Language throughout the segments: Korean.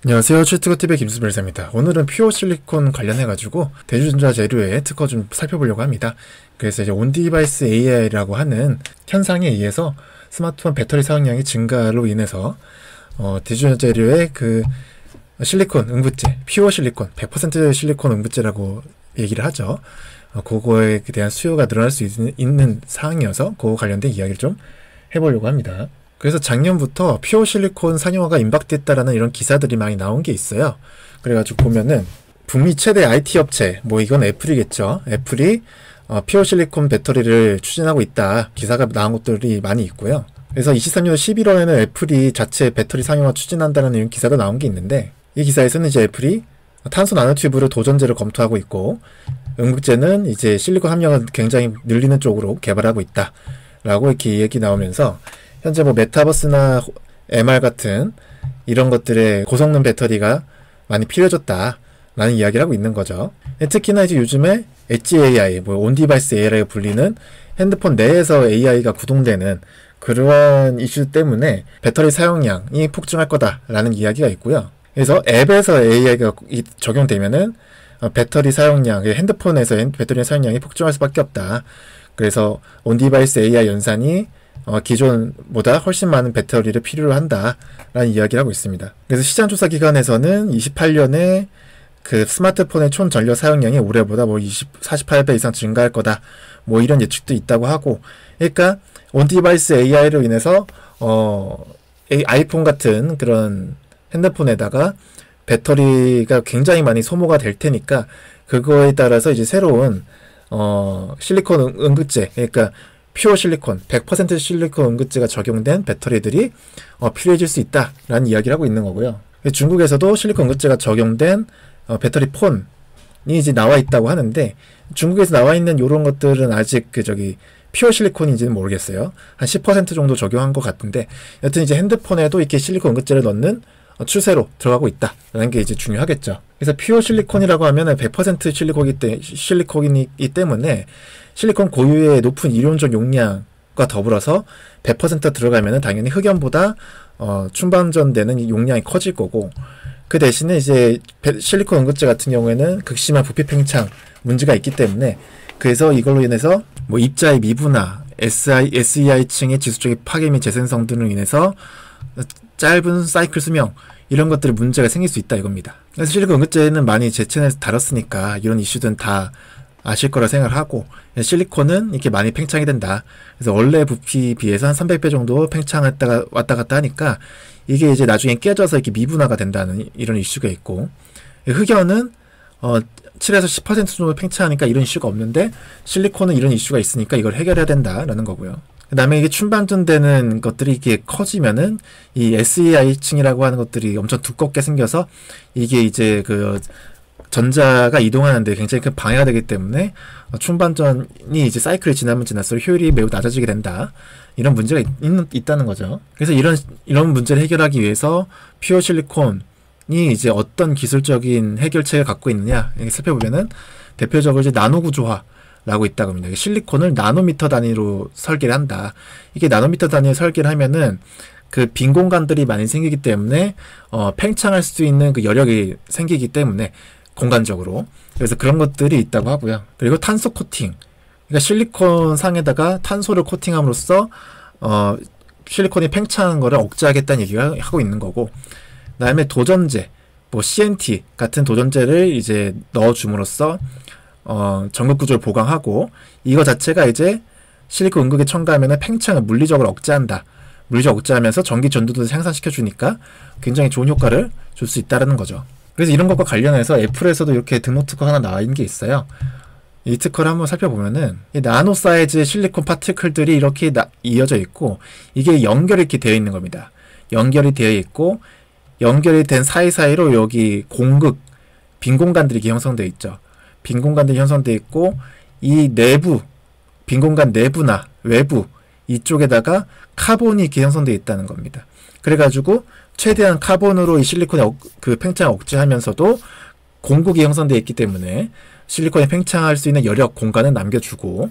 안녕하세요. 출특허TV의 김수별사입니다. 오늘은 퓨어 실리콘 관련해가지고 대주전자 재료의 특허 좀 살펴보려고 합니다. 그래서 이제 온디바이스 AI라고 하는 현상에 의해서 스마트폰 배터리 사용량이 증가로 인해서 대주전자 재료의 그 실리콘 응급제, 퓨어 실리콘, 100% 실리콘 응급제라고 얘기를 하죠. 그거에 대한 수요가 늘어날 수 있는 사항이어서 그거 관련된 이야기를 좀 해보려고 합니다. 그래서 작년부터 퓨어 실리콘 상용화가 임박됐다라는 이런 기사들이 많이 나온 게 있어요. 그래가지고 보면은 북미 최대 IT 업체, 뭐 이건 애플이겠죠. 애플이 퓨어 실리콘 배터리를 추진하고 있다. 기사가 나온 것들이 많이 있고요. 그래서 23년 11월에는 애플이 자체 배터리 상용화 추진한다는 이런 기사도 나온 게 있는데, 이 기사에서는 이제 애플이 탄소 나노튜브를 도전제로 검토하고 있고, 응급제는 이제 실리콘 함량을 굉장히 늘리는 쪽으로 개발하고 있다. 라고 이렇게 얘기 나오면서, 현재 뭐 메타버스나 MR 같은 이런 것들의 고성능 배터리가 많이 필요해졌다 라는 이야기를 하고 있는 거죠. 특히나 이제 요즘에 엣지 AI, 뭐 온디바이스 AI라고 불리는 핸드폰 내에서 AI가 구동되는 그러한 이슈 때문에 배터리 사용량이 폭증할 거다라는 이야기가 있고요. 그래서 앱에서 AI가 적용되면은 배터리 사용량, 핸드폰에서 배터리 사용량이 폭증할 수밖에 없다. 그래서 온디바이스 AI 연산이 기존보다 훨씬 많은 배터리를 필요로 한다라는 이야기를 하고 있습니다. 그래서 시장조사기관에서는 28년에 그 스마트폰의 총 전력 사용량이 올해보다 뭐 48배 이상 증가할 거다. 뭐 이런 예측도 있다고 하고, 그러니까 온디바이스 AI로 인해서 아이폰 같은 그런 핸드폰에다가 배터리가 굉장히 많이 소모가 될 테니까 그거에 따라서 이제 새로운 실리콘 응급제, 그러니까 퓨어 실리콘, 100% 실리콘 응급제가 적용된 배터리들이 필요해질 수 있다라는 이야기를 하고 있는 거고요. 중국에서도 실리콘 응급제가 적용된 배터리 폰이 이제 나와 있다고 하는데, 중국에서 나와 있는 이런 것들은 아직 퓨어 실리콘인지는 모르겠어요. 한 10% 정도 적용한 것 같은데, 여튼 이제 핸드폰에도 이렇게 실리콘 응급제를 넣는 추세로 들어가고 있다라는 게 이제 중요하겠죠. 그래서 퓨어 실리콘이라고 하면은 100% 실리콘이기 때문에 실리콘 고유의 높은 이론적 용량과 더불어서 100% 들어가면은 당연히 흑연보다 충방전되는 용량이 커질 거고, 그 대신에 이제 실리콘 응급제 같은 경우에는 극심한 부피 팽창 문제가 있기 때문에, 그래서 이걸로 인해서 뭐 입자의 미분화, SEI층의 지수적인 파괴 및 재생성 등으로 인해서 짧은 사이클 수명, 이런 것들이 문제가 생길 수 있다 이겁니다. 그래서 실리콘 응급제는 많이 제 채널에서 다뤘으니까 이런 이슈들은 다 아실 거라 생각을 하고, 실리콘은 이렇게 많이 팽창이 된다. 그래서 원래 부피 비해서 한 300배 정도 팽창했다가 왔다 갔다 하니까 이게 이제 나중에 깨져서 이렇게 미분화가 된다는 이런 이슈가 있고, 흑연은 7에서 10% 정도 팽창하니까 이런 이슈가 없는데, 실리콘은 이런 이슈가 있으니까 이걸 해결해야 된다라는 거고요. 그 다음에 이게 춘방전되는 것들이 이게 커지면은 이 SEI층이라고 하는 것들이 엄청 두껍게 생겨서 이게 이제 그 전자가 이동하는데 굉장히 큰 방해가 되기 때문에 춘반전이 이제 사이클이 지나면 지날수록 효율이 매우 낮아지게 된다. 이런 문제가 있다는 거죠. 그래서 이런 문제를 해결하기 위해서 퓨어 실리콘이 이제 어떤 기술적인 해결책을 갖고 있느냐 이렇게 살펴보면은, 대표적으로 이제 나노 구조화라고 있다고 합니다. 실리콘을 나노미터 단위로 설계를 한다. 이게 나노미터 단위로 설계를 하면은 그 빈 공간들이 많이 생기기 때문에 팽창할 수 있는 그 여력이 생기기 때문에 공간적으로, 그래서 그런 것들이 있다고 하고요. 그리고 탄소 코팅, 그러니까 실리콘 상에다가 탄소를 코팅함으로써 실리콘이 팽창한 거를 억제하겠다는 얘기를 하고 있는 거고, 그 다음에 도전제, 뭐 CNT 같은 도전제를 이제 넣어줌으로써 전극 구조를 보강하고, 이거 자체가 이제 실리콘 응급에 첨가하면 팽창을 물리적으로 억제한다. 물리적 억제하면서 전기 전도도 향상시켜 주니까 굉장히 좋은 효과를 줄 수 있다는 거죠. 그래서 이런 것과 관련해서 애플에서도 이렇게 등록 특허 하나 나와 있는 게 있어요. 이 특허를 한번 살펴보면은, 이 나노 사이즈 실리콘 파티클들이 이렇게 이어져 있고, 이게 연결이 이렇게 되어 있는 겁니다. 연결이 되어 있고, 연결이 된 사이사이로 여기 빈 공간들이 형성되어 있죠. 빈 공간들이 형성되어 있고, 이 내부, 빈 공간 내부나 외부 이쪽에다가 카본이 이렇게 형성되어 있다는 겁니다. 그래가지고 최대한 카본으로 이 실리콘의 그 팽창을 억제하면서도 공국이 형성되어 있기 때문에 실리콘이 팽창할 수 있는 여력 공간을 남겨주고,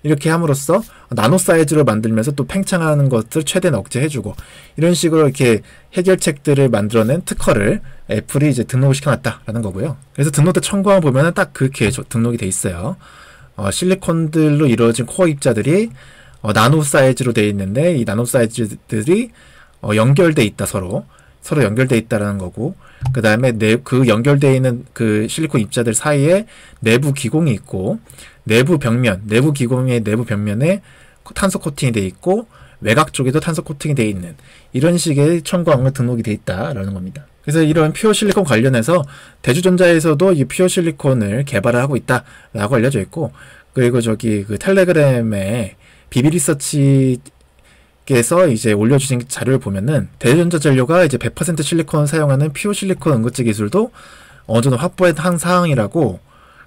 이렇게 함으로써 나노 사이즈로 만들면서 또 팽창하는 것을 최대한 억제해주고, 이런 식으로 이렇게 해결책들을 만들어낸 특허를 애플이 이제 등록을 시켜놨다라는 거고요. 그래서 등록대 청구항을 보면은 딱 그렇게 등록이 돼 있어요. 실리콘들로 이루어진 코어 입자들이 나노 사이즈로 되어 있는데, 이 나노 사이즈들이 연결돼 있다, 서로 연결돼 있다라는 거고, 그 다음에 그 연결되어 있는 그 실리콘 입자들 사이에 내부 기공이 있고, 내부 기공의 내부 벽면에 탄소 코팅이 되어 있고, 외곽 쪽에도 탄소 코팅이 되어 있는, 이런 식의 청구항으로 등록이 되어 있다라는 겁니다. 그래서 이런 퓨어 실리콘 관련해서 대주전자에서도 이 퓨어 실리콘을 개발을 하고 있다라고 알려져 있고, 그리고 그 텔레그램에 비비리서치 께서 이제 올려주신 자료를 보면은 대전자 전류가 이제 100% 실리콘을 사용하는 퓨어 실리콘 응급제 기술도 어느 정도 확보한 사항이라고,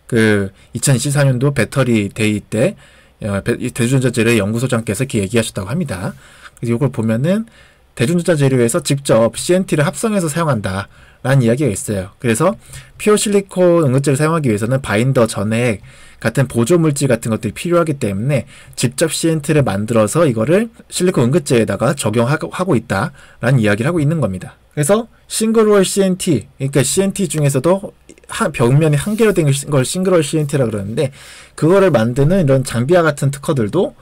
그 2024년도 배터리 데이 때 대전자 재료의 연구소장께서 이렇게 얘기하셨다고 합니다. 그래서 이걸 보면은 대전자 재료에서 직접 CNT를 합성해서 사용한다 라는 이야기가 있어요. 그래서 퓨어 실리콘 응급제를 사용하기 위해서는 바인더, 전액 같은 보조 물질 같은 것들이 필요하기 때문에 직접 CNT를 만들어서 이거를 실리콘 응급제에다가 적용하고 있다라는 이야기를 하고 있는 겁니다. 그래서 싱글월 CNT, 그러니까 CNT 중에서도 벽면이 한 개로 된 걸 싱글월 CNT라고 그러는데, 그거를 만드는 이런 장비와 같은 특허들도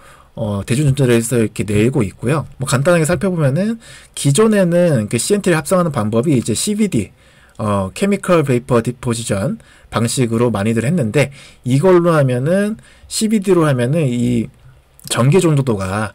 대주전자에서 이렇게 내고 있고요. 뭐 간단하게 살펴보면은 기존에는 그 CNT를 합성하는 방법이 이제 CVD, 케미컬 베이퍼 디포지션 방식으로 많이들 했는데, 이걸로 하면은 CVD로 하면은 이 전기 전도도가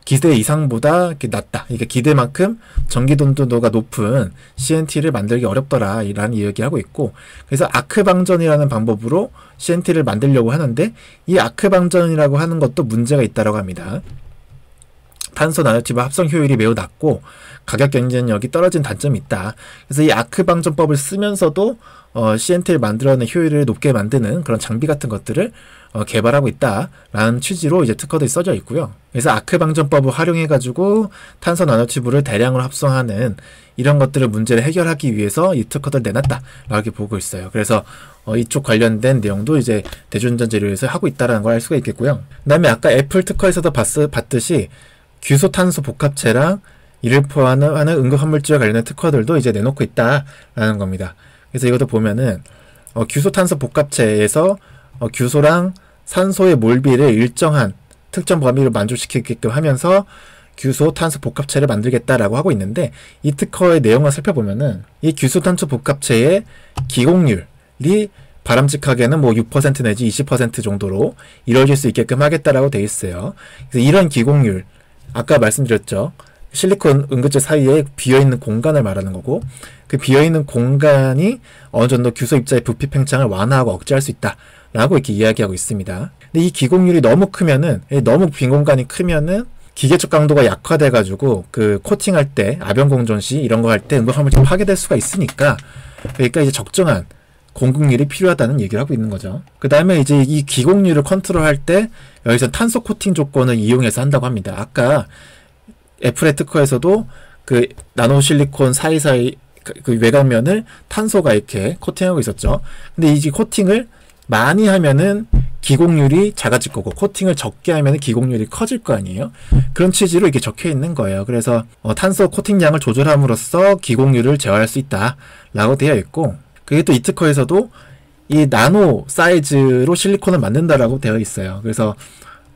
기대 이상보다 이렇게 낮다. 그러니까 기대만큼 전기 전도도가 높은 CNT를 만들기 어렵더라 라는 이야기하고 있고, 그래서 아크 방전이라는 방법으로 CNT를 만들려고 하는데, 이 아크 방전이라고 하는 것도 문제가 있다라고 합니다. 탄소 나노튜브 합성 효율이 매우 낮고 가격 경쟁력이 떨어진 단점이 있다. 그래서 이 아크 방전법을 쓰면서도 CNT를 만들어내는 효율을 높게 만드는 그런 장비 같은 것들을 개발하고 있다라는 취지로 이제 특허들이 써져 있고요. 그래서 아크 방전법을 활용해가지고 탄소 나노튜브를 대량으로 합성하는 이런 것들을 문제를 해결하기 위해서 이 특허를 내놨다라고 보고 있어요. 그래서 이쪽 관련된 내용도 이제 대주전자 재료에서 하고 있다라는 걸 알 수가 있겠고요. 그 다음에 아까 애플 특허에서도 봤듯이 규소탄소 복합체랑 이를 포함하는 응급화물질과 관련된 특허들도 이제 내놓고 있다라는 겁니다. 그래서 이것도 보면은 규소탄소 복합체에서 규소랑 산소의 몰비를 일정한 특정 범위로 만족시키게끔 하면서 규소탄소 복합체를 만들겠다라고 하고 있는데, 이 특허의 내용을 살펴보면은 이 규소탄소 복합체의 기공률이 바람직하게는 뭐 6% 내지 20% 정도로 이루어질 수 있게끔 하겠다라고 되어 있어요. 그래서 이런 기공률, 아까 말씀드렸죠. 실리콘 응급제 사이에 비어있는 공간을 말하는 거고, 그 비어있는 공간이 어느 정도 규소 입자의 부피 팽창을 완화하고 억제할 수 있다라고 이렇게 이야기하고 있습니다. 근데 이 기공률이 너무 크면은, 너무 빈 공간이 크면은 기계적 강도가 약화돼가지고 그 코팅할 때, 아변 공전 시 이런 거 할 때 응급화물질이 파괴될 수가 있으니까, 그러니까 이제 적정한 공급률이 필요하다는 얘기를 하고 있는 거죠. 그 다음에 이제 이 기공률을 컨트롤할 때 여기서 탄소 코팅 조건을 이용해서 한다고 합니다. 아까 애플의 특허에서도 그 나노 실리콘 사이사이 그 외곽면을 탄소가 이렇게 코팅하고 있었죠. 근데 이 코팅을 많이 하면은 기공률이 작아질 거고, 코팅을 적게 하면은 기공률이 커질 거 아니에요. 그런 취지로 이렇게 적혀 있는 거예요. 그래서 탄소 코팅량을 조절함으로써 기공률을 제어할 수 있다라고 되어 있고, 그게 또 이 특허에서도 이 나노 사이즈로 실리콘을 만든다라고 되어 있어요. 그래서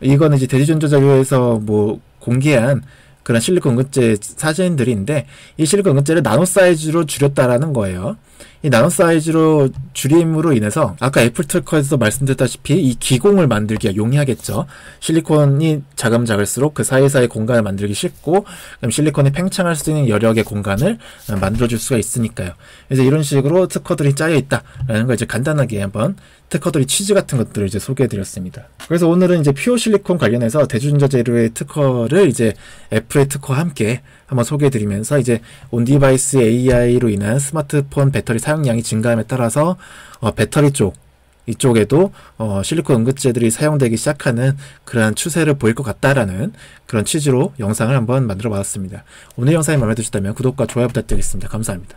이거는 이제 대리전자 자료에서 뭐 공개한 그런 실리콘 응급제 사진들인데, 이 실리콘 응급제를 나노 사이즈로 줄였다라는 거예요. 이 나노 사이즈로 줄임으로 인해서 아까 애플 특허에서 말씀드렸다시피 이 기공을 만들기가 용이하겠죠. 실리콘이 작으면 작을수록 그 사이사이 공간을 만들기 쉽고, 그럼 실리콘이 팽창할 수 있는 여력의 공간을 만들어줄 수가 있으니까요. 그래서 이런 식으로 특허들이 짜여 있다라는 걸 이제 간단하게 한번 특허들의 취지 같은 것들을 이제 소개해드렸습니다. 그래서 오늘은 이제 퓨어 실리콘 관련해서 대주전자 재료의 특허를 이제 애플의 특허와 함께 한번 소개해드리면서, 이제 온디바이스 AI로 인한 스마트폰 배터리 사용량이 증가함에 따라서 배터리 이쪽에도 실리콘 응급제들이 사용되기 시작하는 그러한 추세를 보일 것 같다라는 그런 취지로 영상을 한번 만들어 봤습니다. 오늘 영상이 마음에 드셨다면 구독과 좋아요 부탁드리겠습니다. 감사합니다.